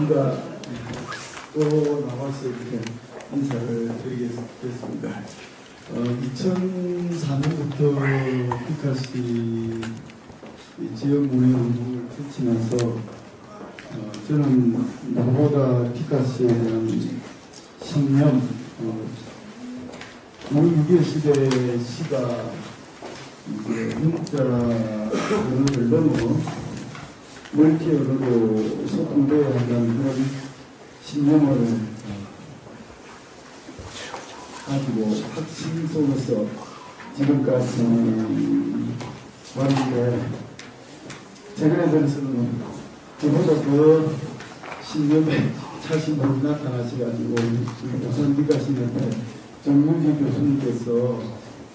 제가 또 나와서 이렇게 인사를 드리겠습니다. 2004년부터 피카시 지역문화 운동을 펼치면서 저는 나보다 피카시에 대한 신념, 우리 6.25 시대의 시가 문자 언어를 넘어 멀티 언어로 소통되어야 한다는 그런 신념을 가지고 확신 속에서 지금까지 왔는데, 최근에 들어서는 저보다 더 신념에 자신이 나타나셔가지고 부산 피카시한테 정문지 교수님께서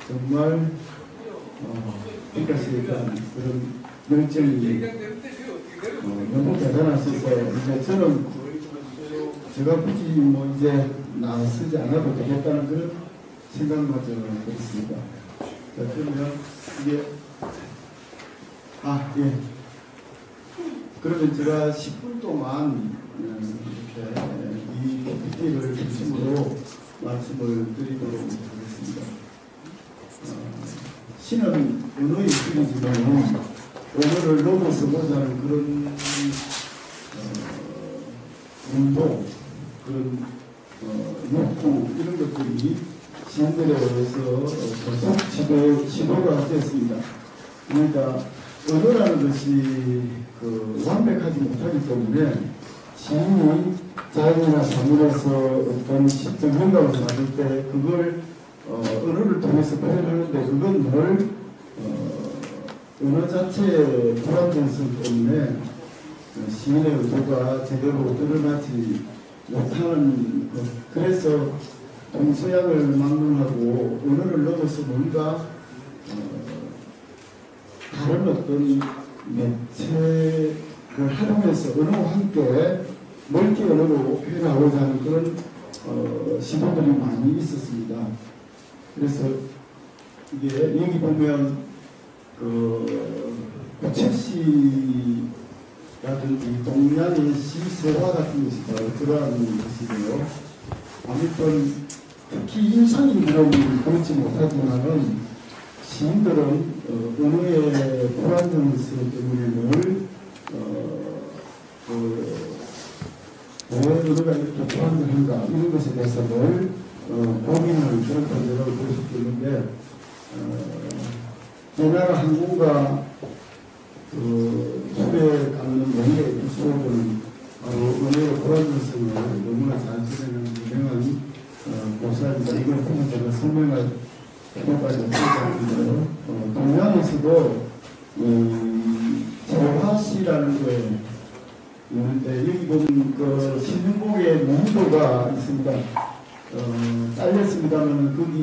정말 피카시에 대한 그런 열정이 너무 대단하셔서 저는 제가 굳이 뭐 이제 나서지 않아도 되겠다는 그런 생각마저 들었습니다. 자, 그러면 이게 예. 그러면 제가 10분 동안 이렇게 이 PPT를 중심으로 말씀을 드리도록 하겠습니다. 신은 언어의 틀이지만 언어를 넘어서 보자는 그런 운동, 그런 욕구 이런 것들이 시인들에 의해서 계속 지도가 됐습니다. 그러니까 언어라는 것이 완벽하지 못하기 때문에 시인이 자연이나 사물에서 어떤 시적 영감을 받을 때 그걸 언어를 통해서 표현하는데 그건 늘 언어 자체의 불완전성 때문에 시인의 의도가 제대로 드러나지 못하는 것. 그래서 동서양을 막론하고 언어를 넘어서 뭔가 다른 어떤 매체를 활용해서 언어와 함께 멀티 언어로 표현하고자 하는 그런 시도들이 많이 있었습니다. 그래서 이게 여기 보면 부채시라든지 동양의 시세화 같은 것이 들어가는 것이고요. 아무튼 특히 인상인물은 그렇지 못하지만은 시인들은 언어의 불안정성 때문에 늘 왜 언어가 이렇게 불안정한가 이런 것에 대해서 늘 고민을 그렇다고 볼 수 있는데, 우리나라 한국과 술에 갖는 명예의 수업은 바로 언어의 불안정성을 너무나 잘 지내는 유명한 교사입니다. 이걸 통해서 제가 설명할 필요까지 없었는데요. 동양에서도 재화시라는 거에 있는데, 여기 보면 신흥곡의 문도가 있습니다. 잘렸습니다만 거기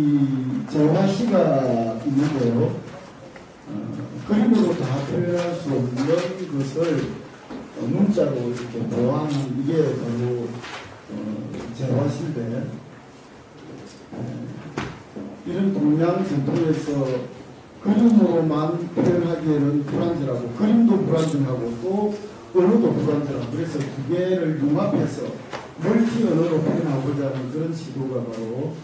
재화시가 있는데요. 그림으로 다 표현할 수 없는 것을 문자로 이렇게 모아놓은 이게 바로 재화시인데, 이런 동양 전통에서 그림으로만 표현하기에는 불안정하고, 그림도 불안정하고 또 언어도 불안정하고, 그래서 두 개를 융합해서 멀티 언어로 표현하고자 하는 그런 시도가 바로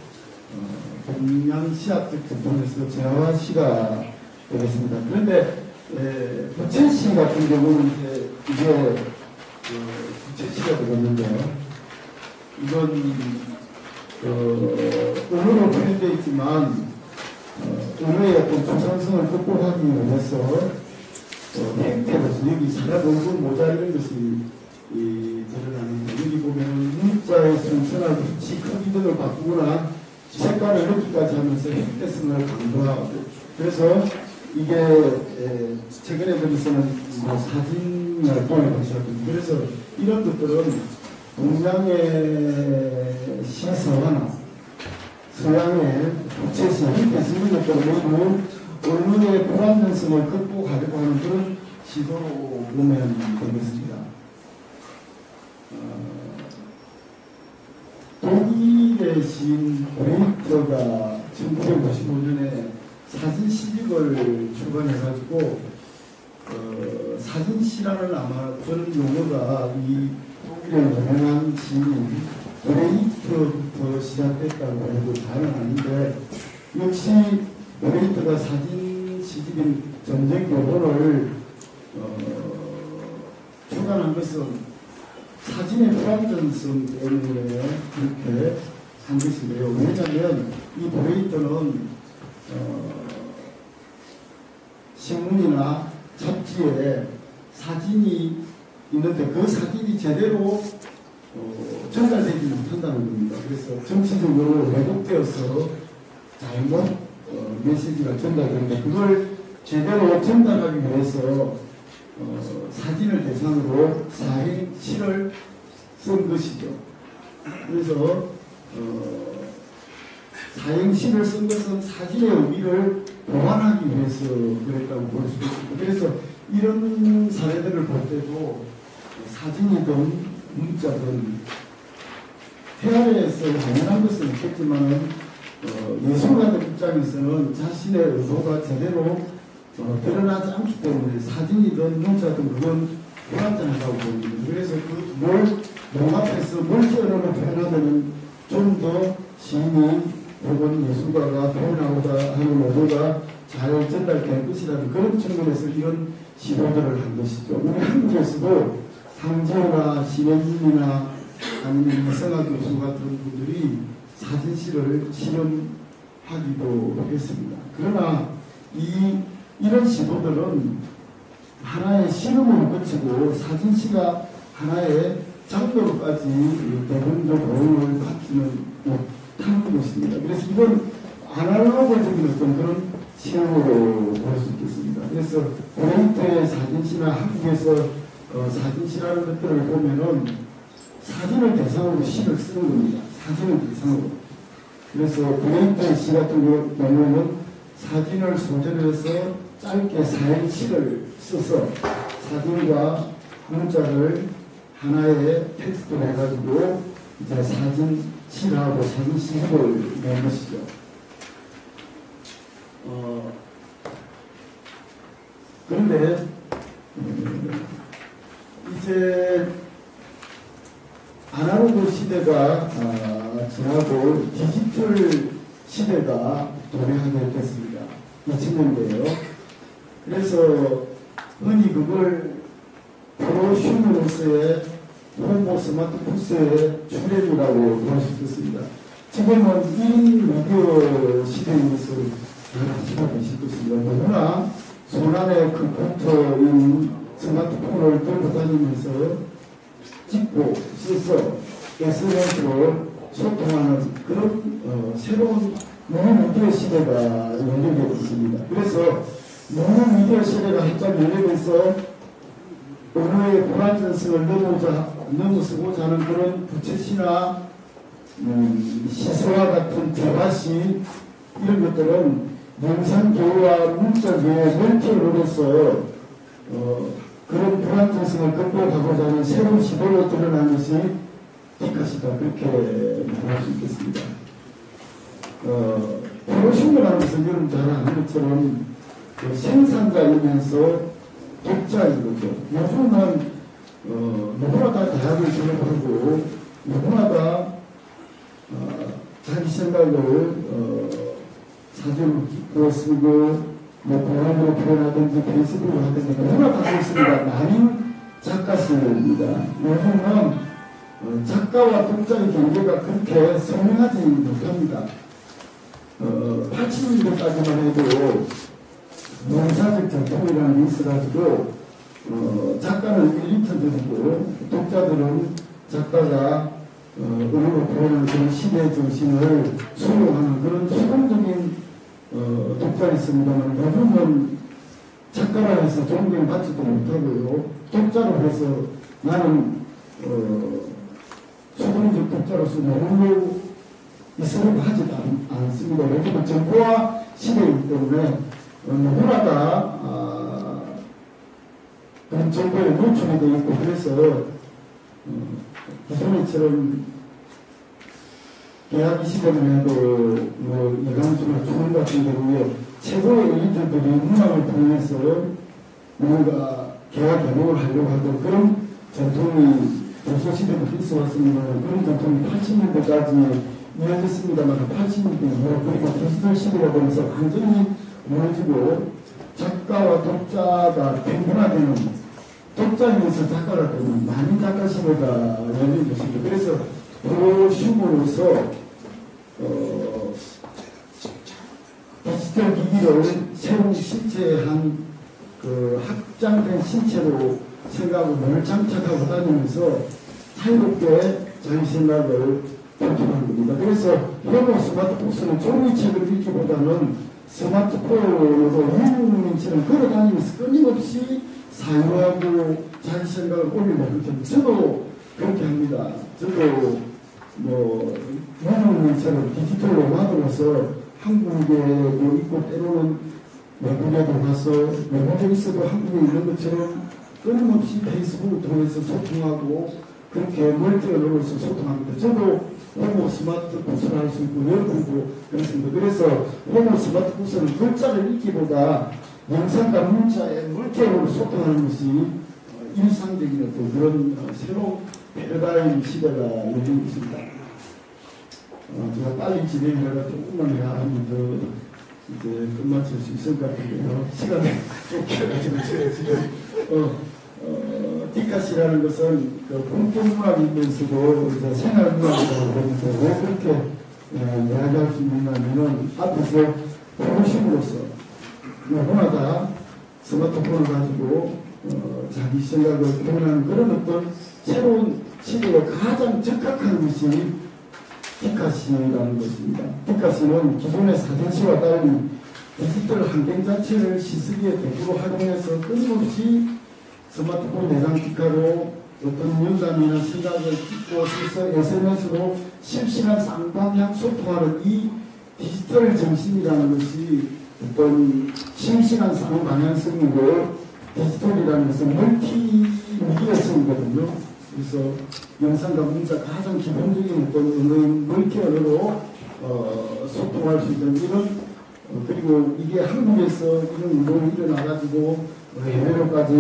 동양 시학적 전통에서 재화시가 되겠습니다. 그런데 부채시 같은 경우는 이게 부채시가 되겠는데요. 이건 언어로 표현되어 있지만 언어의 어떤 조상성을 극복하기 위해서 행태로서 여기 사람 얼굴 모자 이런 것이 드러나는데, 여기 보면 문자의 순서나 위치, 크기 등을 바꾸거나 색깔을 넣기까지 하면서 행태성을 강조하고, 그래서 이게 최근에 들어서는 사진 활동을 하셨거든요. 그래서 이런 것들은 동양의 시서화나 서양의 부채시, 행태시 이런 것들은 모두 언어의 불안정성을 극복하려고 하는 그런 시도로 보면 되겠습니다. 독일의 시인 브레이트가 1955년에 사진 시집을 출간해가지고 사진시라는 아마 그런 용어가 이 유명한 시인 브레이트부터 시작됐다고 해도 가능한데, 역시 브레이트가 사진 시집인 전쟁 교본을 출간한 것은 사진의 불완전성 때문에 그렇게 한 것인데요. 왜냐하면 이 브레이트는 신문이나 잡지에 사진이 있는데 그 사진이 제대로 전달되지 못한다는 겁니다. 그래서 정치적으로 왜곡되어서 잘못 메시지가 전달되는데 그걸 제대로 전달하기 위해서 사진을 대상으로 사행시를 쓴 것이죠. 그래서 사행시를 쓴 것은 사진의 의미를 보완하기 위해서 그랬다고 볼 수 있습니다. 그래서 이런 사례들을 볼 때도 사진이든 문자든 태아에서 당연한 것은 있겠지만 예술가들 입장에서는 자신의 의도가 제대로 드러나지 않기 때문에 사진이든 문자든 그건 불완전하다고 봅니다. 그래서 그 농앞에서 멀티 언어로 표현하면 좀 더 시인이 혹은 예술가가 표현하고자 하는 의도가 잘 전달될 것이라는 그런 측면에서 이런 시도들을 한 것이죠. 우리 한국에서도 황재호나 신혜진이나 아니면 이성학 교수 같은 분들이 사진시를 실험하기도 했습니다. 그러나 이런 시도들은 하나의 실험을 거치고 사진시가 하나의 장르로까지 대본적 도움을 받지는 못하는 것입니다. 그래서 이건 아날로그적인 어떤 그런 시험으로 볼 수 있겠습니다. 그래서 브레이트의 사진시나 한국에서 사진시라는 것들을 보면은 사진을 대상으로 시를 쓰는 겁니다. 사진을 대상으로. 그래서 브레이트의 시 같은 경우는 사진을 소재로 해서 짧게 사행시를 써서 사진과 문자를 하나의 텍스트로 해가지고 이제 사진시라고 사진시를 낸 것이죠. 그런데 이제 아날로그 시대가 지나고 디지털 시대가 도래하게 됐습니다. 2000년대에요. 그래서 흔히 그걸 프로슈머로서의 홍보 스마트폰스의 출현이라고 볼 수 있습니다. 지금은 1인 미디어 시대인 것을 아시고 계실 것입니다. 누구나 손안에 컴퓨터인 스마트폰을 들고 다니면서 찍고 써서 SNS로 소통하는 그런 새로운 무미디어 시대가 열리게 됐습니다. 그래서 무미디어 시대가 한참 열리면서 언어의 불완전성을 넘어서고자 하는 그런 부채시나 시소와 같은 대화시 이런 것들은 영상교와 문자교의 멘트로서 그런 불안정성을 극복하고자 하는 새로운 시도로 드러난 것이 디카시다 그렇게 말할 수 있겠습니다. 프로슈머라는 것은 여러분 잘 아는 것처럼 생산자이면서 독자인 거죠. 요즘은 누구나 다 대학을 졸업하고 누구나 다 자기 생각을 사진을 찍고 쓰고 보안으로 표현하든지 페이스북을 하든지 누구나 다 있습니다. 많은 작가들입니다. 요즘은 작가와 독자의 경계가 그렇게 선명하지 못합니다. 80년대까지만 해도 농사적 전통이라는 게 있어가지고 작가는 엘리트들이고 독자들은 작가가 언어로 표현하는 그런 시대의 정신을 수용하는 그런 수동적인 독자가 있습니다만 요즘은 작가라 해서 존경받지도 못하고요. 독자로 해서 나는 수동적 독자로서 머물러 있으려고 하지도 않습니다. 요즘은 정보화 시대이기 때문에 누구나 다 그런 정보에 노출이 되어 있고 그래서 기존에처럼 계약 20년만 해도 이강수나 초원 같은 경우에 최고의 엘리트들이 문학을 통해서 뭔가 계약 개혁을 하려고 하던 그런 전통이 조선시대부터 있어 왔습니다. 그런 전통이 80년대까지 이어졌습니다만 80년대 그리고 디지털 시대가 되면서 완전히 무너지고 작가와 독자가 평등화되는 독자이면서 작가가 되는 많은 작가 시대가 열린 것입니다. 그래서 프로슈머로서 디지털 기기를 새로운 신체한 그 확장된 신체로 생각하고 늘 장착하고 다니면서 자유롭게 자기 생각을 표현하는 겁니다. 그래서 호모 스마트북스는 종이책을 읽기보다는 스마트폰으로 유흥민처럼 걸어다니면서 끊임없이 사용하고 자기 생각을 올려놓을 저도 그렇게 합니다. 저도 뭐 유흥민처럼 디지털로 만들어서 한국에도 있고 때로는 외국에도 가서 외국에 있어도 한국에 있는 것처럼 끊임없이 페이스북을 통해서 소통하고 그렇게 멀티언어로서 소통합니다. 저도 호모 스마트북스를 할 수 있고 여러분도 그렇습니다. 그래서 호모 스마트북스는 글자를 읽기보다 영상과 문자의 멀티언어로 소통하는 것이 일상적인 어떤 그런 새로운 패러다임 시대가 열리고 있습니다. 제가 빨리 진행해가 조금만 해야 하면 더 이제 끝마칠 수 있을 것 같은데요. 시간이 좀 길어가지고 지금 디카시라는 것은 그 공통문학이면서도 생활문학이라고 그러는데 왜 그렇게 이야기할 수 있느냐면은 앞에서 프로심으로서 누구나가 스마트폰을 가지고 자기 생각을 표현하는 그런 어떤 새로운 시대에 가장 적합한 것이 디카시라는 것입니다. 디카시는 기존의 사진시와 달리 디지털 환경 자체를 시쓰기의 도구로 활용해서 끊임없이 스마트폰 내장 디카로 어떤 영감이나 생각을 찍고 써서 SNS로 실시간 쌍방향 소통하는 이 디지털 정신이라는 것이 어떤 실시간 쌍방향성이고 디지털이라는 것은 멀티미디어성이거든요. 그래서 영상과 문자 가장 기본적인 어떤 언어인 멀티언어로 소통할 수 있는 이런 그리고 이게 한국에서 이런 운동이 일어나가지고 해외로까지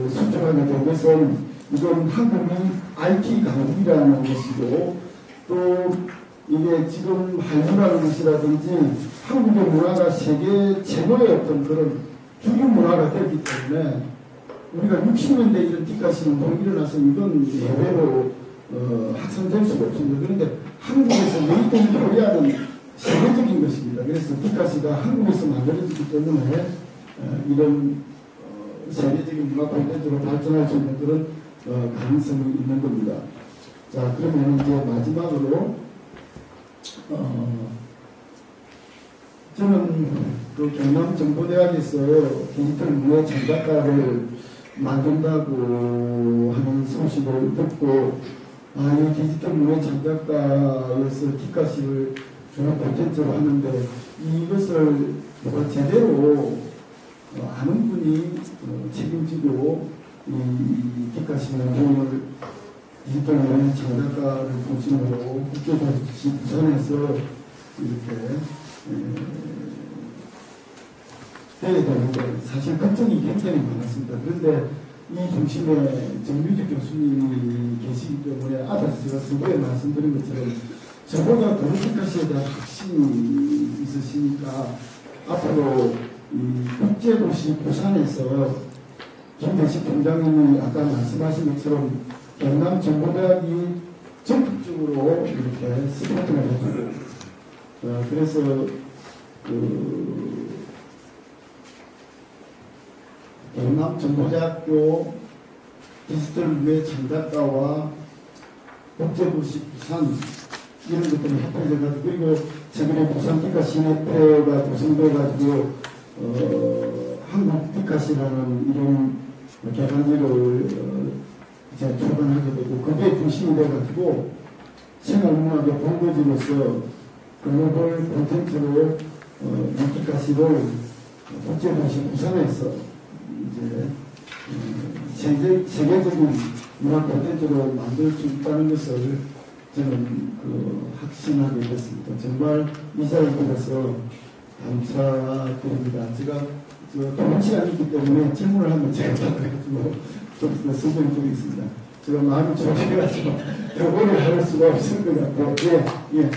수출하게 된 것은 이건 한국이 IT 강국이라는 것이고 또 이게 지금 한류라는 것이라든지 한국의 문화가 세계 최고의 어떤 그런 주류 문화가 됐기 때문에 우리가 60년대 이런 디카시 운동이 일어나서 이건 해외로 확산될 수가 없습니다. 그런데 한국에서 메이드 인 코리아는 세계적인 것입니다. 그래서 디카시가 한국에서 만들어지기 때문에 이런 세계적인 문화 콘텐츠로 발전할 수 있는 그런 가능성이 있는 겁니다. 자, 그러면 이제 마지막으로 저는 그 경남정보대학에서 디지털 문화 창작가를 만든다고 하는 소식을 듣고 이 디지털 문화 창작가에서 디카시를 주요 콘텐츠로 하는데 이것을 제대로 아는 분이 책임지고 이 디카시 운동을 디지털 문화 창작가를 중심으로 국제도시 부산에서 이렇게 해야 되는데 사실 걱정이 굉장히 많았습니다. 그런데 이 중심에 정규직 교수님이 계시기 때문에 앞에서 제가 서두에 말씀드린 것처럼 저보다 더 디카시에 대한 확신이 있으시니까 앞으로 이 국제도시 부산에서 김대식 총장님이 아까 말씀하신 것처럼 경남정보대학이 적극적으로 이렇게 스포트를 해주고 그래서 경남정보대학교 디지털 문화 창작가와 국제도시 부산 이런 것들이 협회해가지고 그리고 최근에 부산 디카시협회가 구성돼가지고 한국 디카시라는 이런 개간지를 이제 출간하게 되고 그게 중심이 돼가지고 생활문학의 본거지로서 글로벌 콘텐츠로 디카시를 국제도시 부산에서 이제 세계적인 문화 콘텐츠로 만들 수 있다는 것을 저는 확신하게 됐습니다. 정말 이 자리에 들어서 감사드립니다. 제가 좋은 시간이 있기 때문에 질문을 하면 제가 답해가지고 좀 설명해 드리겠습니다. 제가 마음이 조심해가지고 더 오래 할 수가 없을 것 같아요. 예, 예.